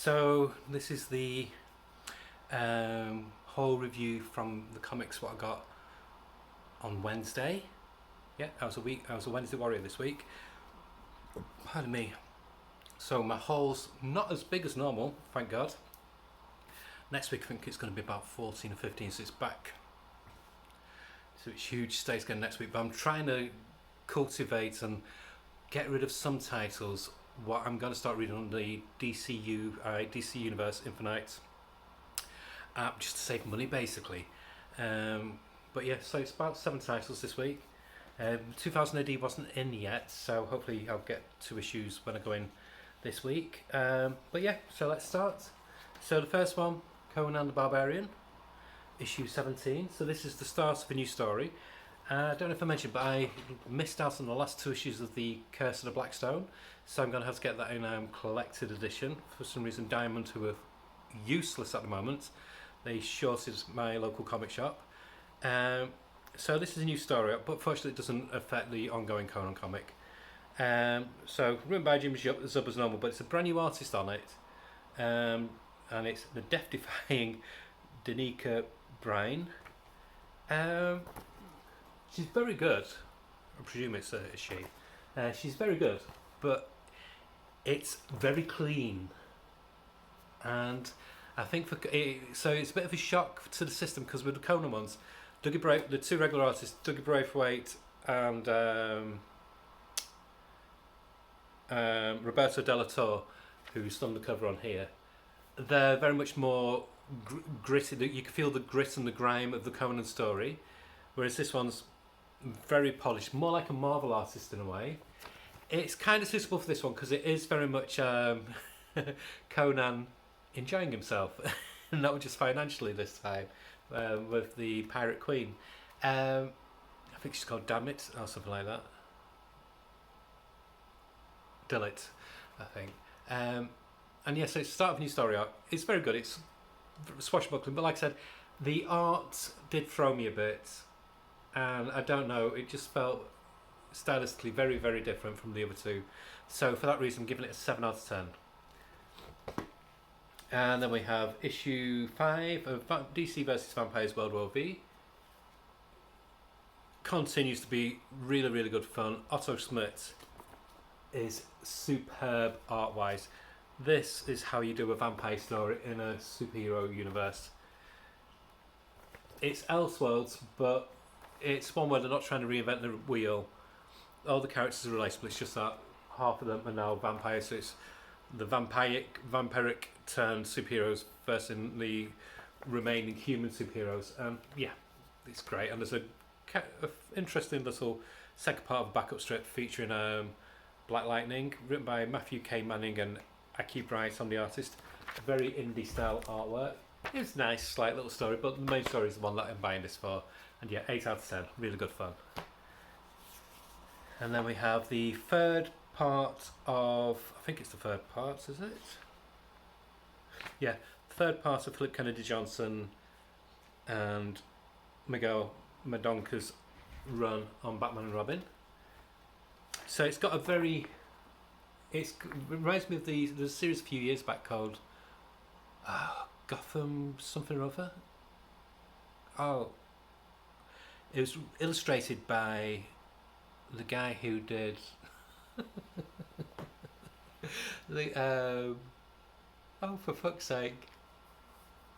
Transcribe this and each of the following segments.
So this is the whole review from the comics what I got on Wednesday. Yeah, I was a Wednesday warrior this week. Pardon me. So my haul's not as big as normal, thank God. Next week I think it's going to be about 14 or 15, so it's back. So it's huge stays again next week, but I'm trying to cultivate and get rid of some titles. What I'm going to start reading on the DC Universe Infinite app just to save money basically. But yeah, so it's about 7 titles this week. 2000 AD wasn't in yet, so hopefully I'll get 2 issues when I go in this week. But yeah, so let's start. So the first one, Conan the Barbarian, issue 17. So this is the start of a new story. I don't know if I mentioned, but I missed out on the last 2 issues of the Curse of the Black Stone, so I'm going to have to get that in collected edition. For some reason, Diamond, who are useless at the moment, they shorted my local comic shop. So this is a new story, but fortunately it doesn't affect the ongoing Conan comic. So written by Jim Zub as normal, but it's a brand new artist on it, and it's the death-defying Danica Brine. She's very good. I presume it's a she. She's very good, but it's very clean, and I think so it's a bit of a shock to the system because with the Conan ones, the 2 regular artists, Dougie Braithwaite and Roberto Della Torre, who's on the cover on here, they're very much more gritty. You can feel the grit and the grime of the Conan story, whereas this one's very polished, more like a Marvel artist in a way. It's kind of suitable for this one because it is very much Conan enjoying himself, and not just financially this time, with the Pirate Queen. I think she's called Dammit or something like that. Dillit, I think. And yeah, so it's the start of a new story arc. It's very good. It's swashbuckling, but like I said, the art did throw me a bit, and I don't know, it just felt stylistically very, very different from the other 2. So for that reason, I'm giving it a 7 out of 10. And then we have issue 5 of DC vs Vampires World War V. Continues to be really, really good fun. Otto Schmidt is superb art-wise. This is how you do a vampire story in a superhero universe. It's Elseworlds, but it's one where they're not trying to reinvent the wheel. All the characters are relatable. It's just that half of them are now vampires. So it's the vampiric turned superheroes versus the remaining human superheroes. And yeah, it's great. And there's a interesting little second part of a backup strip featuring Black Lightning, written by Matthew K. Manning and Aki Bright on the artist. Very indie style artwork. It's nice, slight little story, but the main story is the one that I'm buying this for. And yeah, 8 out of 10. Really good fun. And then we have the third part of, I think it's the third part, is it? Yeah, third part of Philip Kennedy Johnson and Miguel Madonca's run on Batman and Robin. So it's got a very, it reminds me of there's a series a few years back called Gotham something or other. Oh, it was illustrated by the guy who did the oh, for fuck's sake,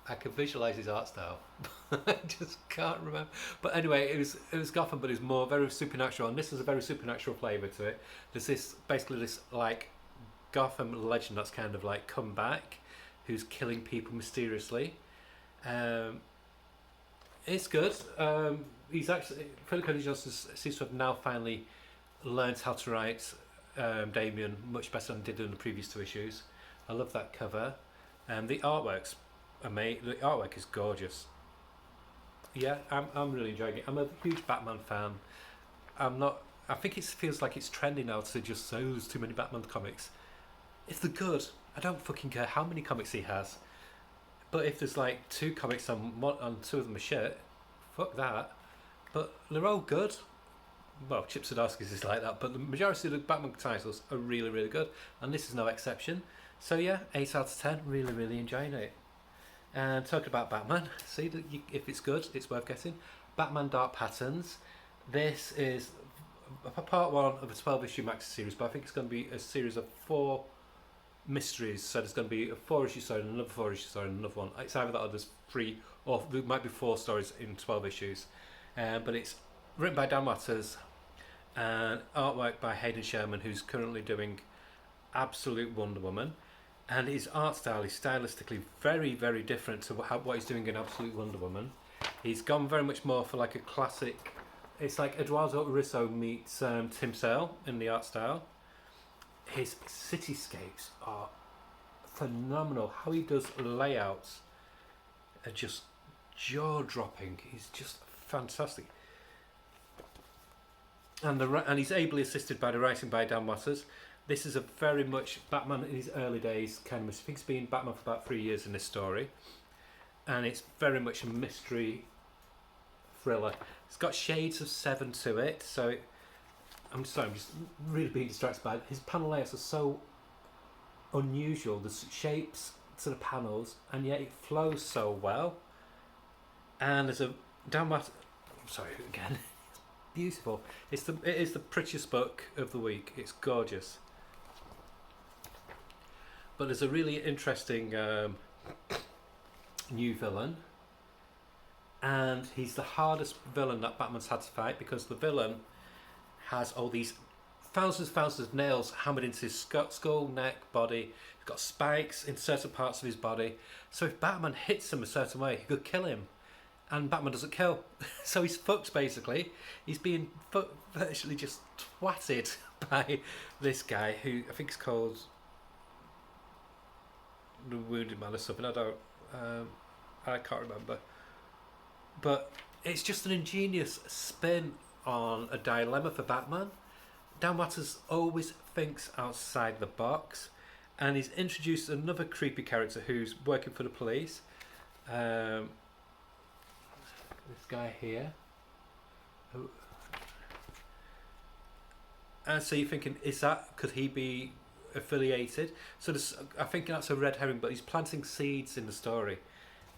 I can visualise his art style. I just can't remember. But anyway, it was Gotham, but it was more very supernatural, and this has a very supernatural flavour to it. There's this like Gotham legend that's kind of like come back, who's killing people mysteriously. It's good. He's actually, Philip Kennedy Johnson seems to have now finally learned how to write Damien much better than he did in the previous 2 issues. I love that cover. The artwork's amazing. The artwork is gorgeous. Yeah, I'm really enjoying it. I'm a huge Batman fan. I think it feels like it's trendy now to just say, oh, there's too many Batman comics. If they're good, I don't fucking care how many comics he has. But if there's like 2 comics and 2 of them are shit, fuck that. But they're all good. Well, Chip Zdarsky's is like that, but the majority of the Batman titles are really, really good, and this is no exception. So yeah, 8 out of 10. Really, really enjoying it. And talking about Batman, see that if it's good, it's worth getting. Batman Dark Patterns. This is part one of a 12-issue maxi series, but I think it's going to be a series of 4 mysteries. So there's going to be a 4-issue story, and another 4-issue story, and another one. It's either that or there's 3, or there might be 4 stories in 12 issues. But it's written by Dan Watters and artwork by Hayden Sherman, who's currently doing Absolute Wonder Woman. And his art style is stylistically very, very different to what he's doing in Absolute Wonder Woman. He's gone very much more for like a classic. It's like Eduardo Risso meets Tim Sale in the art style. His cityscapes are phenomenal. How he does layouts are just jaw-dropping. He's just fantastic. And he's ably assisted by the writing by Dan Watters. This is a very much Batman in his early days kind of. I think he's been Batman for about 3 years in this story, and it's very much a mystery thriller. It's got shades of Seven to it, so I'm sorry, I'm just really being distracted by it. His panel layouts are so unusual. The shapes to the panels, and yet it flows so well. And there's a Dan Watters. I'm sorry again. It's beautiful. It is the prettiest book of the week. It's gorgeous. But there's a really interesting new villain, and he's the hardest villain that Batman's had to fight, because the villain has all these thousands of nails hammered into his skull, neck, body. He's got spikes in certain parts of his body. So if Batman hits him a certain way, he could kill him. And Batman doesn't kill. So he's fucked, basically. He's being virtually just twatted by this guy, who I think is called the Wounded Man or something. I can't remember. But it's just an ingenious spin on a dilemma for Batman. Dan Watters always thinks outside the box, and he's introduced another creepy character who's working for the police. This guy here. And so you're thinking, could he be affiliated? So I think that's a red herring, but he's planting seeds in the story,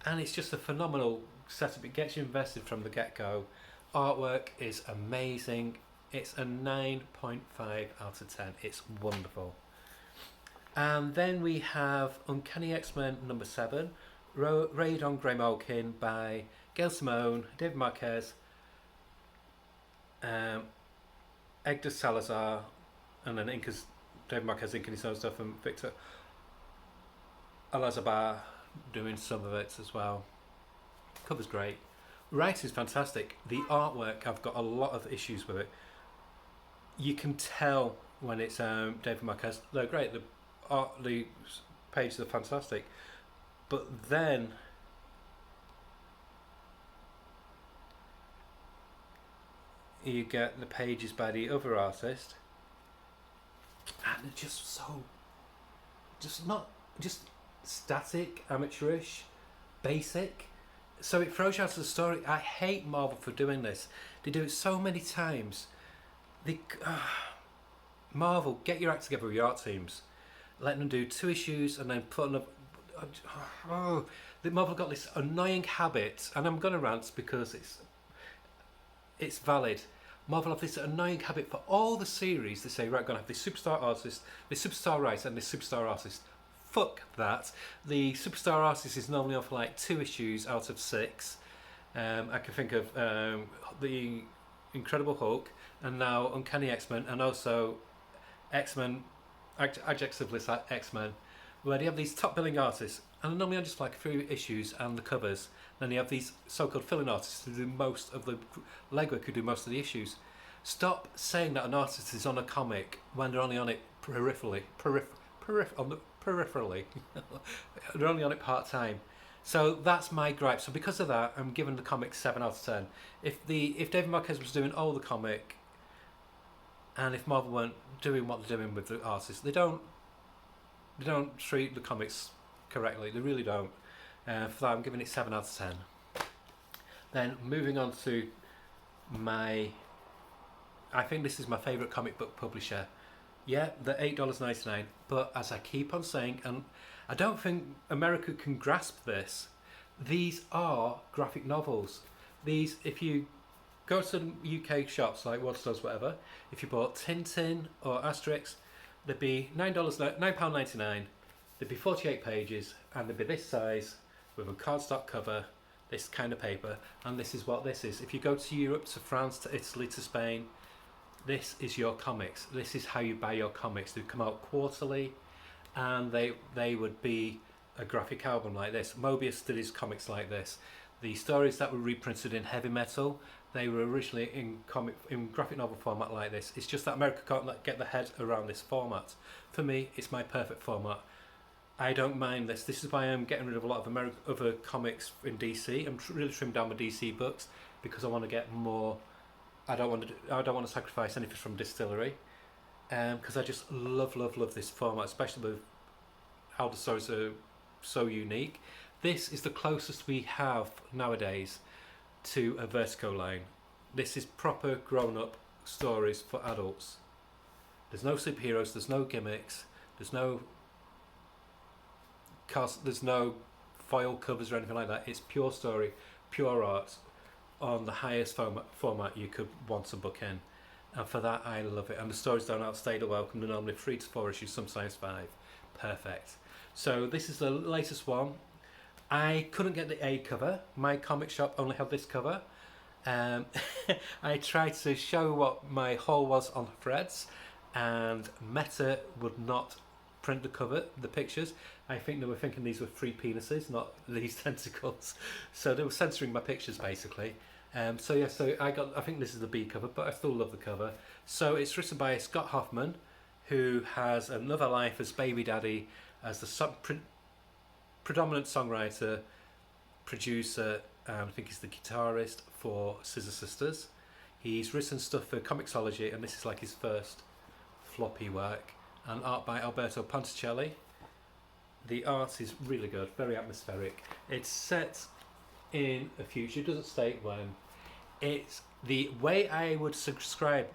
and it's just a phenomenal setup. It gets you invested from the get-go. Artwork is amazing. It's a 9.5 out of 10. It's wonderful. And then we have Uncanny X-Men number 7, Raid on Graymalkin by Gail Simone, David Marquez, Edgar Salazar, and then David Marquez inking his own stuff, and Victor Alazabar doing some of it as well. Cover's great. Writing's fantastic. The artwork, I've got a lot of issues with it. You can tell when it's David Marquez. They're great. The pages are fantastic. But then you get the pages by the other artist, and they're just so, just static, amateurish, basic. So it throws you out of the story. I hate Marvel for doing this. They do it so many times. Marvel, get your act together with your art teams. Let them do 2 issues and then put another. Marvel got this annoying habit, and I'm going to rant because it's valid. Marvel have this annoying habit for all the series. They say, right, we're going to have this superstar artist, this superstar writer, and this superstar artist. Fuck that. The superstar artist is normally on for like 2 issues out of 6. I can think of the Incredible Hulk, and now Uncanny X-Men, and also X-Men, Adjectiveless X-Men, where they have these top billing artists, and normally on just like a few issues and the covers. Then you have these so-called filling artists who do most of the legwork, who do most of the issues. Stop saying that an artist is on a comic when they're only on it peripherally. Peripherally. They're only on it part-time. So that's my gripe. So because of that, I'm giving the comic 7 out of 10. If David Marquez was doing all the comic, and if Marvel weren't doing what they're doing with the artists, they don't treat the comics correctly. They really don't. For that, I'm giving it 7 out of 10. Then moving on to I think this is my favourite comic book publisher Yeah, they're $8.99. But as I keep on saying, and I don't think America can grasp this, these are graphic novels. These, if you go to some UK shops like Waterstones, whatever, if you bought Tintin or Asterix, they'd be £9.99. They'd be 48 pages, and they'd be this size with a cardstock cover, this kind of paper, and this is what this is. If you go to Europe, to France, to Italy, to Spain, this is your comics. This is how you buy your comics. They come out quarterly, and they would be a graphic album like this. Mobius did his comics like this. The stories that were reprinted in heavy metal, they were originally in graphic novel format like this. It's just that America can't get their head around this format. For me, it's my perfect format. I don't mind this. This is why I'm getting rid of a lot of other comics in DC. I'm really trimmed down my DC books because I want to get more. I don't want to sacrifice anything from Distillery, because I just love this format, especially with how the stories are so unique. This is the closest we have nowadays to a Vertigo line. This is proper grown-up stories for adults. There's no superheroes. There's no gimmicks. There's no there's no foil covers or anything like that. It's pure story, pure art, on the highest format you could want a book in. And for that, I love it. And the stories don't outstay the welcome. They're normally 3 to 4 issues, sometimes 5. Perfect. So this is the latest one. I couldn't get the A cover. My comic shop only had this cover. I tried to show what my haul was on Threads, and Meta would not print the pictures. I think they were thinking these were 3 penises, not these tentacles. So they were censoring my pictures basically. So I think this is the B cover, but I still love the cover. So it's written by Scott Hoffman, who has another life as Baby Daddy, as the predominant songwriter, producer, and I think he's the guitarist for Scissor Sisters. He's written stuff for Comixology, and this is like his first floppy work. And art by Alberto Ponticelli. The art is really good, very atmospheric. It's set in a future, it doesn't state when. It's the way I would describe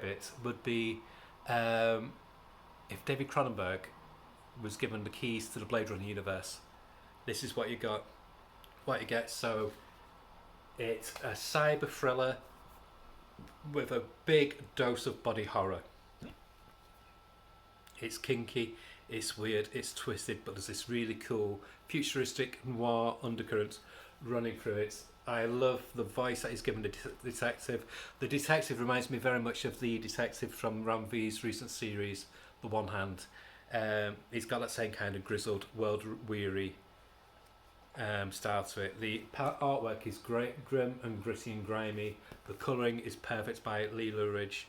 it would be if David Cronenberg was given the keys to the Blade Runner universe. This is what you get. So it's a cyber thriller with a big dose of body horror. It's kinky, it's weird, it's twisted, but there's this really cool futuristic noir undercurrent running through it. I love the voice that he's given the detective. The detective reminds me very much of the detective from Ram V's recent series, The One Hand. He's got that same kind of grizzled, world-weary style to it. The artwork is great, grim and gritty and grimy. The colouring is perfect by Leela Ridge.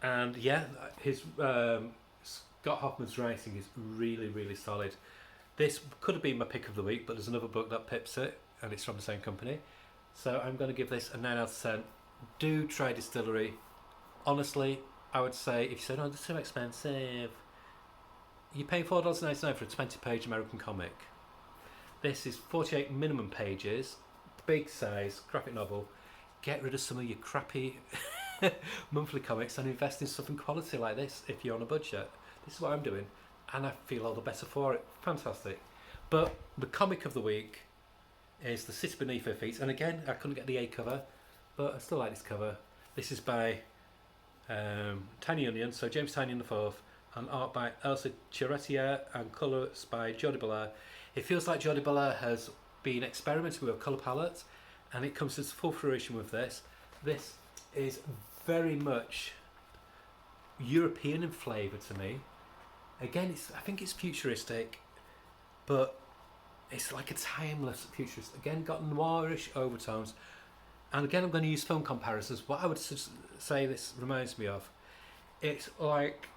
And yeah, his Scott Hoffman's writing is really solid. This could have been my pick of the week, but there's another book that pips it, and it's from the same company. So I'm going to give this a 9 out of 10. Do try Distillery. Honestly, I would say, if you say, "No, it's too expensive," you pay $4.99 for a 20-page American comic. This is 48 minimum pages, big size, graphic novel. Get rid of some of your crappy monthly comics and invest in something quality like this if you're on a budget. This is what I'm doing, and I feel all the better for it. Fantastic. But the comic of the week is The City Beneath Her Feet, and again, I couldn't get the A cover, but I still like this cover. This is by Tiny Onion, so James Tynion IV, and art by Elsa Charretier, and colours by Jody Belair. It feels like Jody Belair has been experimenting with a colour palette, and it comes to full fruition with this. This is very much European in flavour to me. Again, I think it's futuristic, but it's like a timeless futurist. Again, got noirish overtones. And again, I'm going to use film comparisons. What I would say this reminds me of, it's like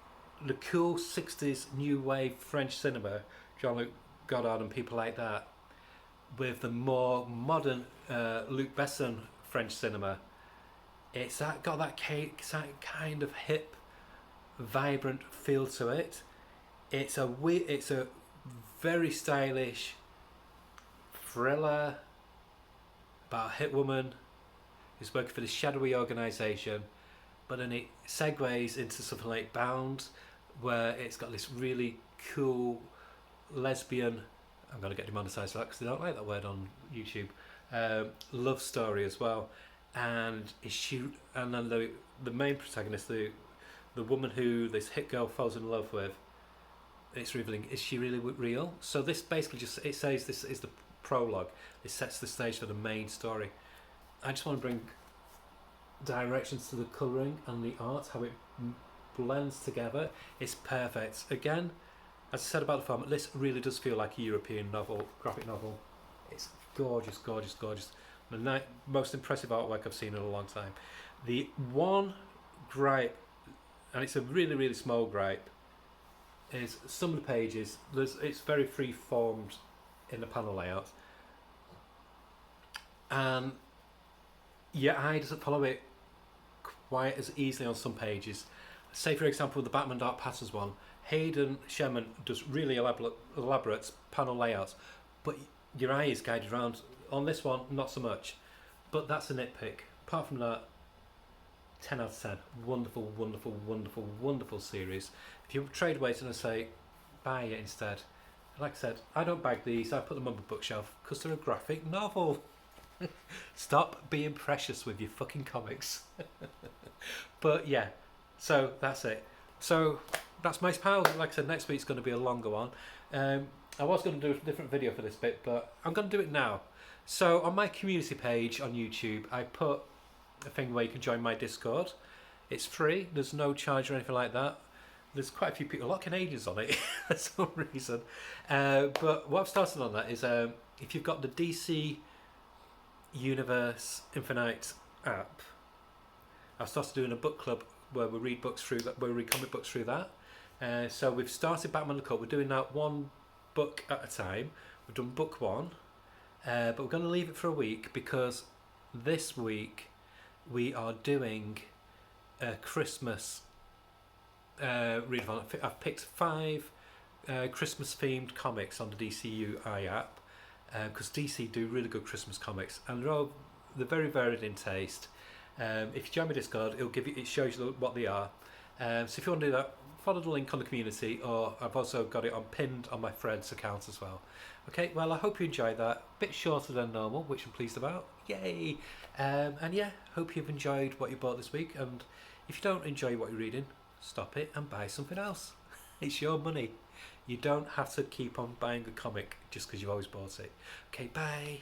the cool 60s new wave French cinema, Jean-Luc Godard and people like that, with the more modern Luc Besson French cinema. It's got that kind of hip, vibrant feel to it. It's a very stylish thriller about a hit woman who's working for this shadowy organisation, but then it segues into something like Bound, where it's got this really cool lesbian. I'm going to get demonetised for that because they don't like that word on YouTube. Love story as well, and then the main protagonist, the woman who this hit girl falls in love with. It's revealing, is she really real? So this basically it says this is the prologue. It sets the stage for the main story. I just want to bring directions to the colouring and the art, how it blends together. It's perfect. Again, as I said about the film, this really does feel like a European novel, graphic novel. It's gorgeous, gorgeous, gorgeous. The most impressive artwork I've seen in a long time. The one gripe, and it's a really, really small gripe, is some of the pages, it's very free formed in the panel layout, and your eye doesn't follow it quite as easily on some pages. Say for example the Batman Dark Patterns one, Hayden Sherman does really elaborate panel layouts, but your eye is guided around. On this one, not so much, but that's a nitpick. Apart from that, 10 out of 10. Wonderful, wonderful, wonderful, wonderful series. If you trade away and say, buy it instead. Like I said, I don't bag these, I put them on my bookshelf because they're a graphic novel. Stop being precious with your fucking comics. But yeah, so that's it. So that's Mouse Pals. Like I said, next week's going to be a longer one. I was going to do a different video for this bit, but I'm going to do it now. So on my community page on YouTube, I put a thing where you can join my Discord. It's free, there's no charge or anything like that. There's quite a few people, a lot of Canadians on it for some reason. But what I've started on that is if you've got the DC Universe Infinite app, I've started doing a book club where we read books through that, where we read comic books through that. So we've started Batman the Cut. We're doing that one book at a time. We've done book one, but we're going to leave it for a week because this week we are doing a Christmas readathon. I've picked 5 Christmas themed comics on the DCUI app because DC do really good Christmas comics, and they're very varied in taste. If you join my Discord, it shows you what they are. So if you want to do that, follow the link on the community, or I've also got it pinned on my Fred's account as well. Okay, well, I hope you enjoyed that. Bit shorter than normal, which I'm pleased about. Yay! And yeah, hope you've enjoyed what you bought this week. And if you don't enjoy what you're reading, stop it and buy something else. It's your money. You don't have to keep on buying a comic just because you've always bought it. Okay, bye.